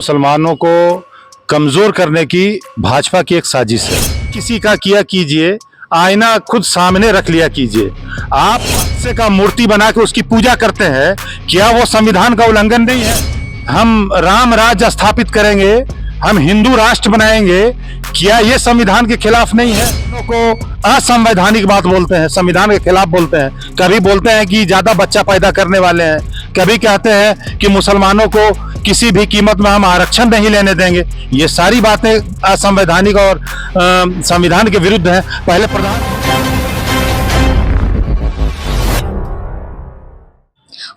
मुसलमानों को कमजोर करने की भाजपा की एक साजिश है। किसी का किया कीजिए, आईना खुद सामने रख लिया कीजिए। आप से का मूर्ति बना के उसकी पूजा करते हैं, क्या वो संविधान का उल्लंघन नहीं है? हम राम राज्य स्थापित करेंगे, हम हिंदू राष्ट्र बनाएंगे, क्या ये संविधान के खिलाफ नहीं है? को असंवैधानिक बात बोलते हैं, संविधान के खिलाफ बोलते हैं। कभी बोलते हैं कि ज्यादा बच्चा पैदा करने वाले हैं, कभी कहते हैं कि मुसलमानों को किसी भी कीमत में हम आरक्षण नहीं लेने देंगे। ये सारी बातें असंवैधानिक और संविधान के विरुद्ध हैं। पहले प्रधान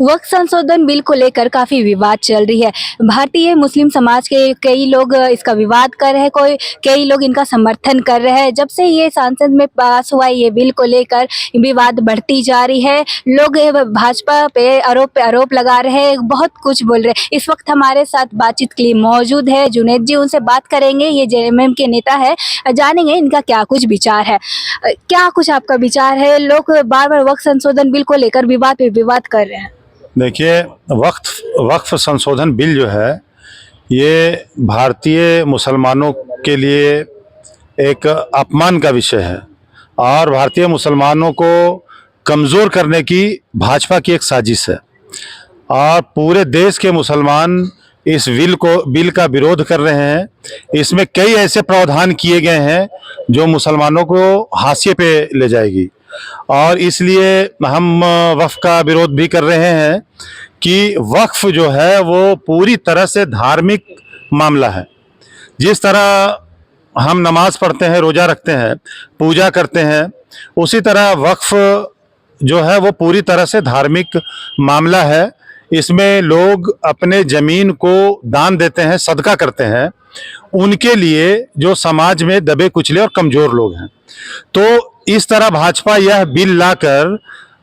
वक्फ संशोधन बिल को लेकर काफी विवाद चल रही है। भारतीय मुस्लिम समाज के कई लोग इसका विवाद कर रहे हैं, कई लोग इनका समर्थन कर रहे हैं। जब से ये संसद में पास हुआ ये बिल को लेकर विवाद बढ़ती जा रही है। लोग भाजपा पे आरोप लगा रहे हैं, बहुत कुछ बोल रहे हैं। इस वक्त हमारे साथ बातचीत के लिए मौजूद है जुनैद जी, उनसे बात करेंगे। ये जेएमएम के नेता है, जानेंगे इनका क्या कुछ विचार है। क्या कुछ आपका विचार है? लोग बार बार वक्फ संशोधन बिल को लेकर विवाद पे विवाद कर रहे हैं। देखिए, वक्फ संशोधन बिल जो है ये भारतीय मुसलमानों के लिए एक अपमान का विषय है और भारतीय मुसलमानों को कमज़ोर करने की भाजपा की एक साजिश है। और पूरे देश के मुसलमान इस बिल का विरोध कर रहे हैं। इसमें कई ऐसे प्रावधान किए गए हैं जो मुसलमानों को हाशिए पे ले जाएगी और इसलिए हम वक्फ का विरोध भी कर रहे हैं कि वक्फ जो है वो पूरी तरह से धार्मिक मामला है। जिस तरह हम नमाज पढ़ते हैं, रोज़ा रखते हैं, पूजा करते हैं, उसी तरह वक्फ जो है वो पूरी तरह से धार्मिक मामला है। इसमें लोग अपने ज़मीन को दान देते हैं, सदका करते हैं, उनके लिए जो समाज में दबे कुचले और कमज़ोर लोग हैं। तो इस तरह भाजपा यह बिल लाकर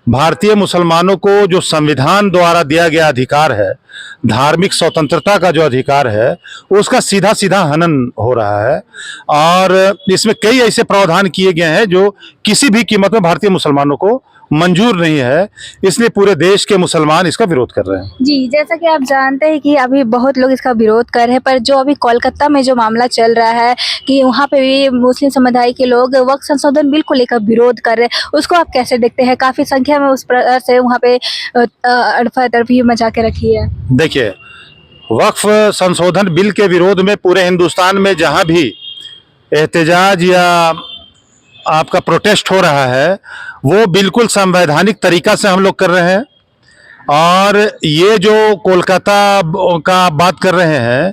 भारतीय मुसलमानों को जो संविधान द्वारा दिया गया अधिकार है, धार्मिक स्वतंत्रता का जो अधिकार है, उसका सीधा सीधा हनन हो रहा है। और इसमें कई ऐसे प्रावधान किए गए हैं जो किसी भी कीमत में भारतीय मुसलमानों को मंजूर नहीं है। इसलिए पूरे देश के मुसलमान इसका विरोध कर रहे हैं। जी, जैसा कि आप जानते हैं कि अभी बहुत लोग इसका विरोध कर रहे हैं, पर जो अभी कोलकाता में जो मामला चल रहा है कि वहाँ पे भी मुस्लिम समुदाय के लोग वक्फ संशोधन बिल को लेकर विरोध कर रहे हैं, उसको आप कैसे देखते हैं? काफ़ी संख्या में उस प्रकार से वहाँ पे अड़फा मचा के रखी है। देखिए, वक्फ संशोधन बिल के विरोध में पूरे हिंदुस्तान में जहाँ भी एहतजाज या आपका प्रोटेस्ट हो रहा है वो बिल्कुल संवैधानिक तरीका से हम लोग कर रहे हैं। और ये जो कोलकाता का बात कर रहे हैं,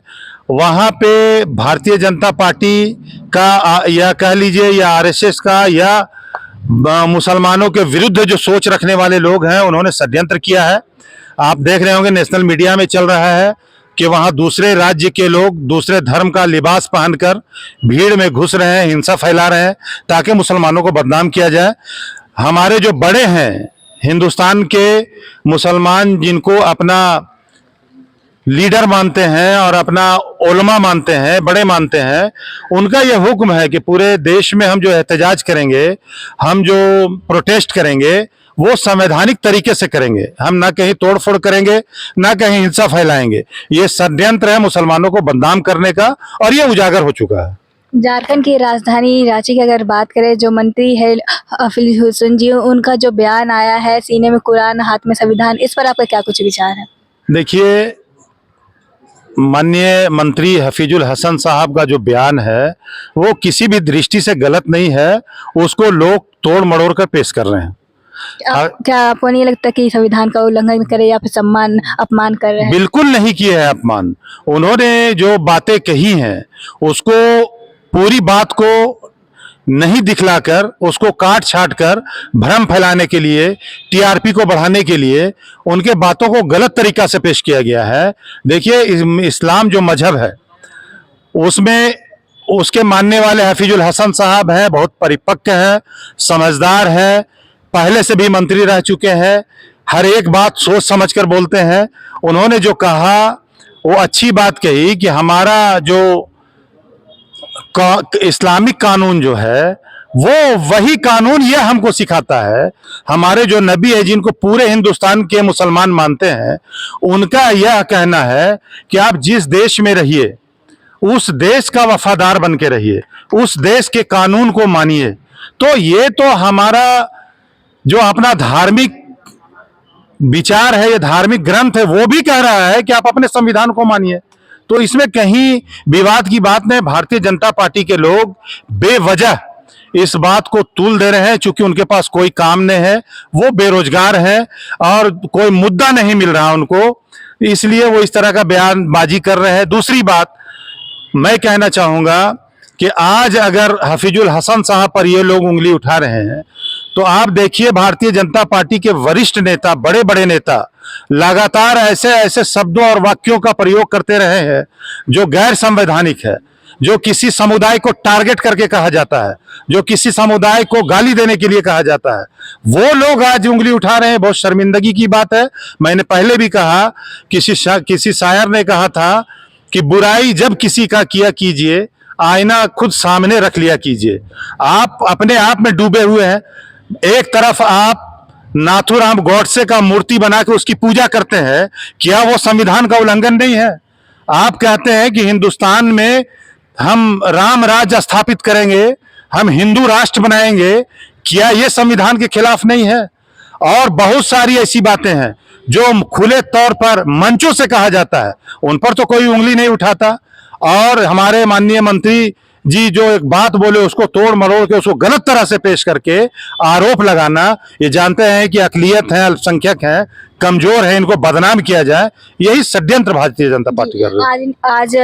वहाँ पे भारतीय जनता पार्टी का या कह लीजिए या आरएसएस का या मुसलमानों के विरुद्ध जो सोच रखने वाले लोग हैं, उन्होंने षड्यंत्र किया है। आप देख रहे होंगे नेशनल मीडिया में चल रहा है कि वहाँ दूसरे राज्य के लोग दूसरे धर्म का लिबास पहनकर भीड़ में घुस रहे हैं, हिंसा फैला रहे हैं ताकि मुसलमानों को बदनाम किया जाए। हमारे जो बड़े हैं हिंदुस्तान के मुसलमान, जिनको अपना लीडर मानते हैं और अपना उलमा मानते हैं, बड़े मानते हैं, उनका यह हुक्म है कि पूरे देश में हम जो एहतजाज करेंगे, हम जो प्रोटेस्ट करेंगे, वो संवैधानिक तरीके से करेंगे। हम ना कहीं तोड़फोड़ करेंगे, ना कहीं हिंसा फैलाएंगे। ये षड्यंत्र है मुसलमानों को बदनाम करने का और ये उजागर हो चुका है। झारखंड की राजधानी रांची की अगर बात करें, जो मंत्री है हफीज हुसैन जी, उनका जो बयान आया है, सीने में कुरान हाथ में संविधान, इस पर आपका क्या कुछ विचार है? देखिए, माननीय मंत्री हफीजुल हसन साहब का जो बयान है वो किसी भी दृष्टि से गलत नहीं है। उसको लोग तोड़ मड़ोड़ कर पेश कर रहे हैं। क्या आपको नहीं लगता कि संविधान का उल्लंघन करे या फिर अपमान कर रहे हैं? बिल्कुल नहीं किया है अपमान। उन्होंने जो बातें कही हैं उसको, पूरी बात को नहीं दिखलाकर, उसको काट छाट कर भ्रम फैलाने के लिए, टीआरपी को बढ़ाने के लिए उनके बातों को गलत तरीका से पेश किया गया है। देखिए, इस्लाम जो मजहब है उसमें उसके मानने वाले हफीजुल हसन साहब हैं, बहुत परिपक्व हैं, समझदार हैं, पहले से भी मंत्री रह चुके हैं, हर एक बात सोच समझ कर बोलते हैं। उन्होंने जो कहा वो अच्छी बात कही कि हमारा जो इस्लामिक कानून जो है वो वही कानून ये हमको सिखाता है। हमारे जो नबी है, जिनको पूरे हिंदुस्तान के मुसलमान मानते हैं, उनका यह कहना है कि आप जिस देश में रहिए उस देश का वफादार बन के रहिए, उस देश के कानून को मानिए। तो ये तो हमारा जो अपना धार्मिक विचार है, ये धार्मिक ग्रंथ है, वो भी कह रहा है कि आप अपने संविधान को मानिए। तो इसमें कहीं विवाद की बात नहीं। भारतीय जनता पार्टी के लोग बेवजह इस बात को तूल दे रहे हैं, चूंकि उनके पास कोई काम नहीं है, वो बेरोजगार है और कोई मुद्दा नहीं मिल रहा उनको, इसलिए वो इस तरह का बयानबाजी कर रहे हैं। दूसरी बात मैं कहना चाहूंगा कि आज अगर हफीजुल हसन साहब पर ये लोग उंगली उठा रहे हैं, तो आप देखिए भारतीय जनता पार्टी के वरिष्ठ नेता, बड़े बड़े नेता लगातार ऐसे ऐसे शब्दों और वाक्यों का प्रयोग करते रहे हैं जो गैर संवैधानिक है, जो किसी समुदाय को टारगेट करके कहा जाता है, जो किसी समुदाय को गाली देने के लिए कहा जाता है, वो लोग आज उंगली उठा रहे हैं। बहुत शर्मिंदगी की बात है। मैंने पहले भी कहा, किसी शायर ने कहा था कि बुराई जब किसी का किया कीजिए, आईना खुद सामने रख लिया कीजिए। आप अपने आप में डूबे हुए हैं। एक तरफ आप नाथूराम गॉडसे का मूर्ति बना के उसकी पूजा करते हैं, क्या वो संविधान का उल्लंघन नहीं है? आप कहते हैं कि हिंदुस्तान में हम राम राज्य स्थापित करेंगे, हम हिंदू राष्ट्र बनाएंगे, क्या ये संविधान के खिलाफ नहीं है? और बहुत सारी ऐसी बातें हैं जो खुले तौर पर मंचों से कहा जाता है, उन पर तो कोई उंगली नहीं उठाता। और हमारे माननीय मंत्री जी जो एक बात बोले उसको तोड़ मरोड़ के उसको गलत तरह से पेश करके आरोप लगाना, ये जानते हैं कि अकलियत है, अल्पसंख्यक है, कमजोर है, इनको बदनाम किया जाए, यही षड्यंत्र भारतीय जनता पार्टी कर रही है। आज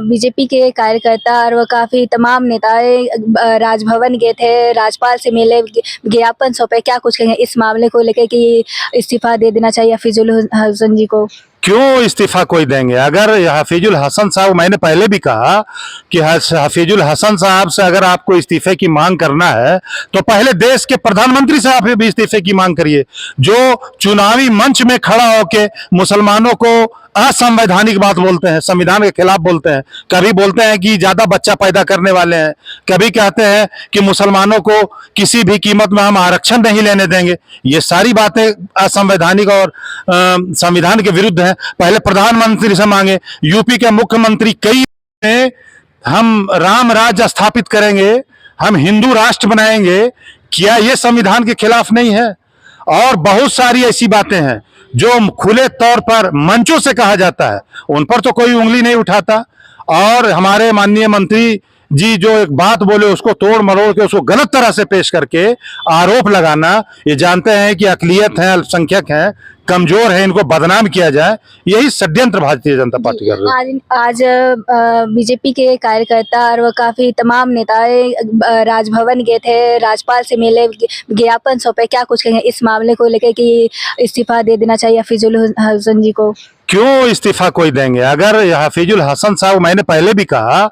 बीजेपी के कार्यकर्ता और वो काफी तमाम नेताएं राजभवन गए थे, राज्यपाल से मिले, ज्ञापन सौंपे, क्या कुछ कहेंगे इस मामले को लेकर कि इस्तीफा दे देना चाहिए हफीजुल हसन जी को? क्यों इस्तीफा कोई देंगे? अगर हफीजुल हसन साहब, मैंने पहले भी कहा कि हफीजुल हसन साहब से अगर आपको इस्तीफे की मांग करना है तो पहले देश के प्रधानमंत्री साहब से भी इस्तीफे की मांग करिए, जो चुनावी मंच में खड़ा होके मुसलमानों को असंवैधानिक बात बोलते हैं, संविधान के खिलाफ बोलते हैं। कभी बोलते हैं कि ज्यादा बच्चा पैदा करने वाले हैं, कभी कहते हैं कि मुसलमानों को किसी भी कीमत में हम आरक्षण नहीं लेने देंगे। ये सारी बातें असंवैधानिक और संविधान के विरुद्ध हैं। पहले प्रधानमंत्री से मांगे। यूपी के मुख्यमंत्री कई ने हम राम राज्य स्थापित करेंगे, हम हिंदू राष्ट्र बनाएंगे, क्या ये संविधान के खिलाफ नहीं है? और बहुत सारी ऐसी बातें हैं जो खुले तौर पर मंचों से कहा जाता है, उन पर तो कोई उंगली नहीं उठाता। और हमारे माननीय मंत्री जी जो एक बात बोले उसको तोड़ मरोड़ के उसको गलत तरह से पेश करके आरोप लगाना, ये जानते हैं कि अकलियत है, अल्पसंख्यक है, कमजोर है, इनको बदनाम किया जाए, यही षड्यंत्र भारतीय जनता पार्टी कर रही है। आज बीजेपी के कार्यकर्ता और वो काफी तमाम नेताएं राजभवन गए थे, राज्यपाल से मिले, ज्ञापन सौंपे, क्या कुछ कहेंगे इस मामले को लेकर कि इस्तीफा दे देना चाहिए हफीजुल हसन जी को? क्यों इस्तीफा कोई देंगे? अगर हफीजुल हसन साहब, मैंने पहले भी कहा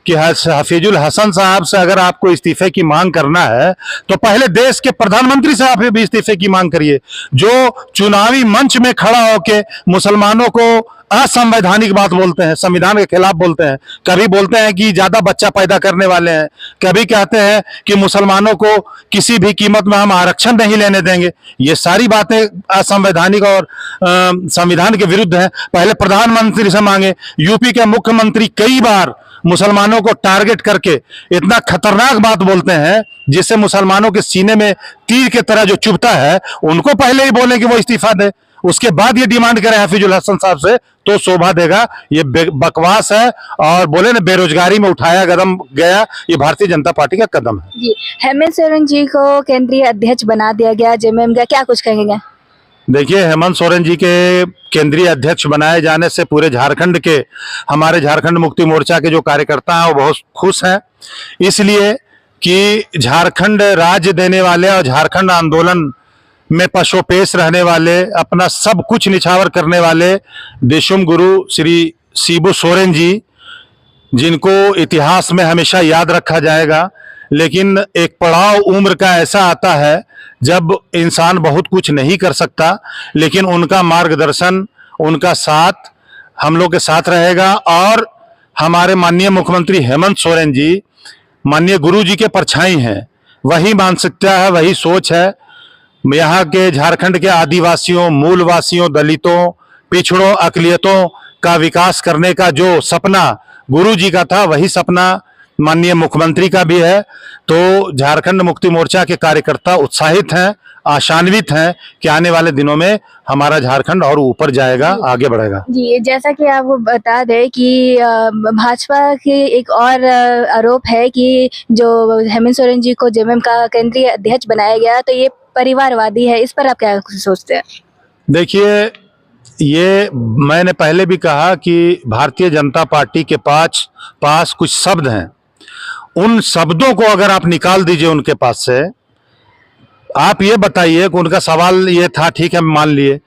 कि हफीजुल हसन साहब से अगर आपको इस्तीफे की मांग करना है तो पहले देश के प्रधानमंत्री साहब से भी इस्तीफे की मांग करिए, जो चुनावी मंच में खड़ा होके मुसलमानों को असंवैधानिक बात बोलते हैं, संविधान के खिलाफ बोलते हैं। कभी बोलते हैं कि ज्यादा बच्चा पैदा करने वाले हैं, कभी कहते हैं कि मुसलमानों को किसी भी कीमत में हम आरक्षण नहीं लेने देंगे। ये सारी बातें असंवैधानिक और संविधान के विरुद्ध हैं। पहले प्रधानमंत्री से मांगे। यूपी के मुख्यमंत्री कई बार मुसलमानों को टारगेट करके इतना खतरनाक बात बोलते हैं जिससे मुसलमानों के सीने में तीर की तरह जो चुभता है, उनको पहले ही बोले कि वो इस्तीफा दे, उसके बाद ये डिमांड करें हफीजुल हसन साहब से, तो शोभा देगा। ये बकवास है। और बोले ना, बेरोजगारी में उठाया कदम गया, ये भारतीय जनता पार्टी का कदम है। जी, हेमंत सोरेन जी को केंद्रीय अध्यक्ष बना दिया गया, जेएमएम का, क्या कुछ कहेंगे? देखिए, हेमंत सोरेन जी के केंद्रीय अध्यक्ष बनाए जाने से पूरे झारखंड के, हमारे झारखंड मुक्ति मोर्चा के जो कार्यकर्ता हैं वो बहुत खुश हैं, इसलिए कि झारखंड राज्य देने वाले और झारखंड आंदोलन में पशोपेश रहने वाले, अपना सब कुछ निछावर करने वाले देशुम गुरु श्री शिबू सोरेन जी, जिनको इतिहास में हमेशा याद रखा जाएगा। लेकिन एक पड़ाव उम्र का ऐसा आता है जब इंसान बहुत कुछ नहीं कर सकता, लेकिन उनका मार्गदर्शन, उनका साथ हम लोग के साथ रहेगा। और हमारे माननीय मुख्यमंत्री हेमंत सोरेन जी माननीय गुरु जी के परछाई हैं, वही मानसिकता है, वही सोच है। यहाँ के झारखंड के आदिवासियों, मूलवासियों, दलितों, पिछड़ों, अकलियतों का विकास करने का जो सपना गुरु जी का था, वही सपना माननीय मुख्यमंत्री का भी है। तो झारखंड मुक्ति मोर्चा के कार्यकर्ता उत्साहित हैं, आशान्वित हैं कि आने वाले दिनों में हमारा झारखंड और ऊपर जाएगा, आगे बढ़ेगा। जी, जैसा कि आपको बता दें कि भाजपा के एक और आरोप है कि जो हेमंत सोरेन जी को जेएमएम का केंद्रीय अध्यक्ष बनाया गया, तो ये परिवारवादी है। इस पर आप क्या सोचते हैं? देखिए, ये मैंने पहले भी कहा कि भारतीय जनता पार्टी के पास कुछ शब्द हैं। उन शब्दों को अगर आप निकाल दीजिए उनके पास से, आप ये बताइए कि उनका सवाल ये था, ठीक है मान लिए,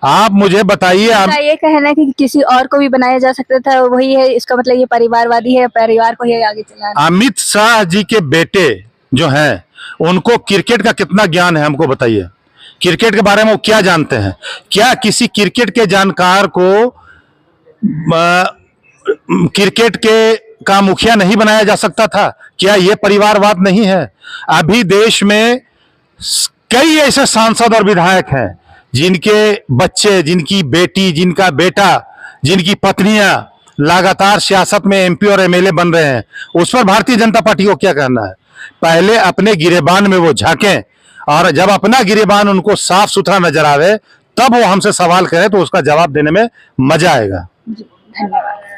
आप मुझे बताइए क्या ये कहना है कि किसी और को भी बनाया जा सकता था, वही है, इसका मतलब ये परिवारवादी है, परिवार को ही आगे चलाना। अमित शाह जी के बेटे जो हैं, उनको क्रिकेट का कितना ज्ञान है, हमको बताइए। क्रिकेट के बारे में वो क्या जानते हैं? क्या किसी क्रिकेट के जानकार को क्रिकेट के का मुखिया नहीं बनाया जा सकता था? क्या ये परिवारवाद नहीं है? अभी देश में कई ऐसे सांसद और विधायक हैं जिनके बच्चे, जिनकी बेटी, जिनका बेटा, जिनकी पत्नियां लगातार सियासत में एमपी और एमएलए बन रहे हैं। उस पर भारतीय जनता पार्टी को क्या कहना है? पहले अपने गिरेबान में वो झांकें, और जब अपना गिरेबान उनको साफ सुथरा नजर आवे, तब वो हमसे सवाल करें तो उसका जवाब देने में मजा आएगा। जी, धन्यवाद।